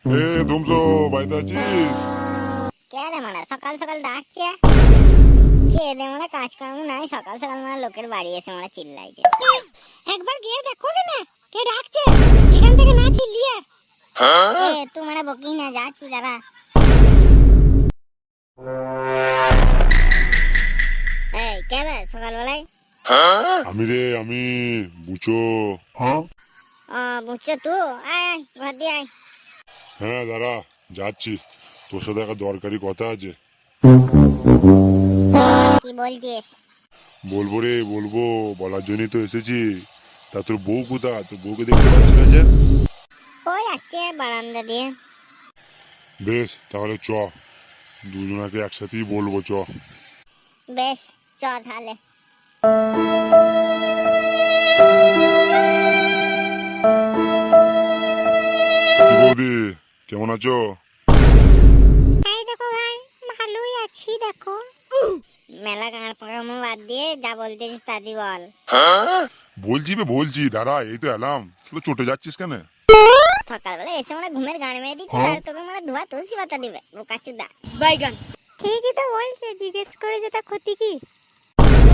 এ ধুমসো বাড়িতে আছিস? কে রে মানে সকাল সকাল ডাকছে? খেয়ে দে মানে কাজকর্ম নাই, সকাল সকাল মানে লোকের বাড়ি এসে মানে চিল্লাইছে। একবার গিয়ে দেখো না কে ডাকছে, এখান থেকে না চিল্লিয়ে। এ তুই মানে বকিস না, যাচ্ছি দাঁড়া। এই কে রে সকালবেলায়? আমি রে, আমি বুঝো। ও বুঝছো তুই, আয় আয় ঘর দিয়ে আয়। হ্যাঁ দাঁড়া, যাচ্ছি, তোর সাথে একটা দরকারি কথা আছে। কি বলছিস? বলবো রে, বলবো, বলার জন্যই তো এসেছি। তা তোর বউ কোথা? তোর বউকে দেখতে পাচ্ছি না যে। ওই যাচ্ছে বারান্দা দিয়ে। বেশ তাহলে চ, দুজনাকে একসাথেই বলবো, চ। বেশ চ তাহলে। কি বৌদি, কেমন আছো? এই দেখো ভাই, ভালোই আছি দেখো। মেলা গাঁড় পাকামো বাদ দিয়ে যা বলতেছিস তাদি বল। বলছি দাঁড়া, এই তো এলাম, শুধু চটে যাচ্ছিস কেন? সকালবেলা এসে মানে ঘুমের গান মেরে দিচ্ছে, আর তোকে মানে ধোয়া তুলসী পাতা দিবে বোকাচুদা। বাইগান। ঠিকই তো বলছে, জিজ্ঞেস করে যেটা ক্ষতি কি।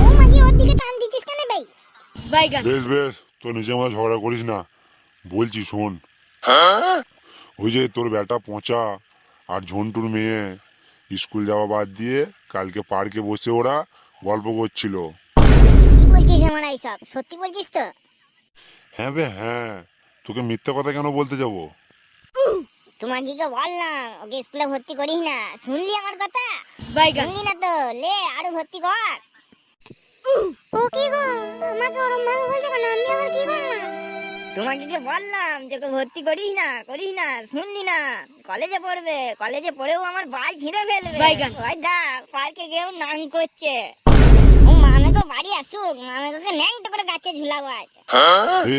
ও মাগি ওর দিকে টান দিছিস কেন ভাই? বাইগান। বেশ বেশ, তোর নিজে আমার ঝগড়া করিস না, বলছি শোন। ওই যে তোর বেটা পচা আর ঝন্টুর মেয়ে স্কুল যাওয়া বাদ দিয়ে কালকে পার্কে বসে ওরা গল্প করছিল। কি বলছিস আমার এইসব? সত্যি বলছিস তো? হ্যাঁ বে হ্যাঁ, তোকে মিথ্যা কথা কেন বলতে যাব? তোমাকে কি বললাম ওকে স্কুলে ভর্তি করিস না, শুনলি আমার কথা? বাইগান। শুনলি না তো, লে আরো ভর্তি কর। ও কি গো, আমাকে ওরম ভাবে বলছো কেন? আমি আবার কি করলাম? তোমাকে কি বললাম যে ওকে ভর্তি করিস না, করিস না, শুনলি না? কলেজে পড়বে, কলেজে পড়েও আমার বাল ছিঁড়ে ফেলবে। বাইগান। ওই দা পার্কে গিয়েও নাং করছে। ও মামাকে বাড়ি আসুক, মামাকে ন্যাংটা করে গাছে ঝুলাবো আজ। এ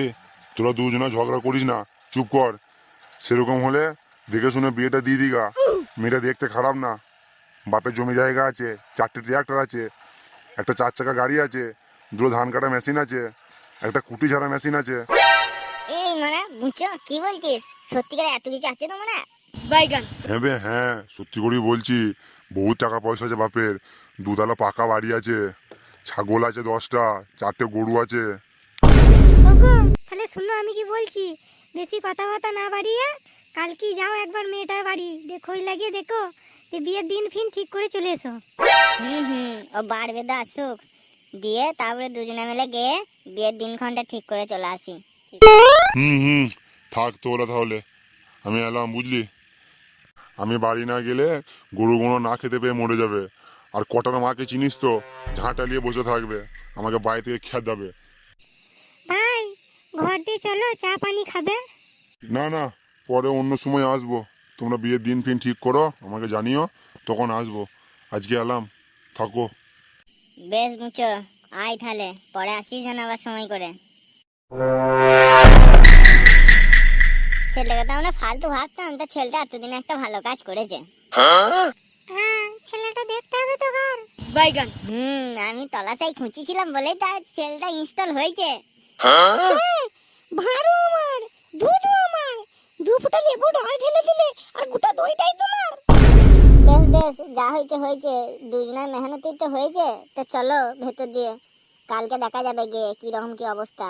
তোরা দুজনা ঝগড়া করিস না, চুপ কর। সেরকম হলে দেখে শুনে বিয়েটা দিয়ে দিগা। মেয়েটা দেখতে খারাপ না, বাপের জমি জায়গা আছে, 4টে ট্রাক্টর আছে, একটা 4 চাকা গাড়ি আছে, 2 ধান কাটা মেশিন আছে, একটা কুটি ঝাড়া মেশিন আছে। এই মানে বুঝছো কি বলছিস? সত্যিকারে এত কিছু আছে তো মানে? বাইগান। হ্যাঁ বে হ্যাঁ, সত্যি করেই বলছি, বহুত টাকা পয়সা আছে বাপের, 2 তলা পাকা বাড়ি আছে, ছাগল আছে 10টা, 4টে গরু আছে। ওগো তাহলে শুনো আমি কি বলছি, বেশি কথাবার্তা না বাড়িয়ে কালকে যাও একবার মেয়েটার বাড়ি, দেখোই লাগিয়ে দেখো, যে বিয়ের দিন ফিন ঠিক করে চলে এসো। ও বার বেদা আসুক, দিয়ে তারপরে দুজনে মিলে গিয়ে বিয়ের দিনক্ষণটা ঠিক করে চলে আসি। থাক তোরা তাহলে, আমি এলাম বুঝলি। আমি বাড়ি না গেলে গরুগুলো না খেতে পেয়ে মরে যাবে। আর কটার মাকে চিনিস তো, ঝাঁটা নিয়ে বসে থাকবে, আমাকে বাড়ি থেকে খেয়ে দেবে। ভাই ঘর দিয়ে চলো, চা পানি খাবে? না না, পরে অন্য সময় আসবো, তোমরা বিয়ের দিন ফিন ঠিক করো, আমাকে জানিও, তখন আসবো। আজকে এলাম, থাকো। বেশ মুচো, আয় তাহলে, পরে আসিস যেন আবার সময় করে। ছেলেকে তো আমরা ফালতু ভাবতাম, তা ছেলেটা এতদিনে একটা ভালো কাজ করেছে। হ্যাঁ ছেলেটা দেখতে হবে তো ঘর। বাইগান। আমি তলাশাই খুঁজছিলাম বলেই তার ছেলেটা ইনস্টল হয়েছে। ভারু আমার, দুধও আমার, 2 ফুটা লেবু ঢাল ঢেলে দিলে আর গোটা দইটাই তোমার। বেশ বেশ, যা হয়েছে হয়েছে, দুজনের মেহনতেই তো হয়েছে। তো চলো ভেতর দিয়ে, কালকে দেখা যাবে গিয়ে কি রকম কি অবস্থা।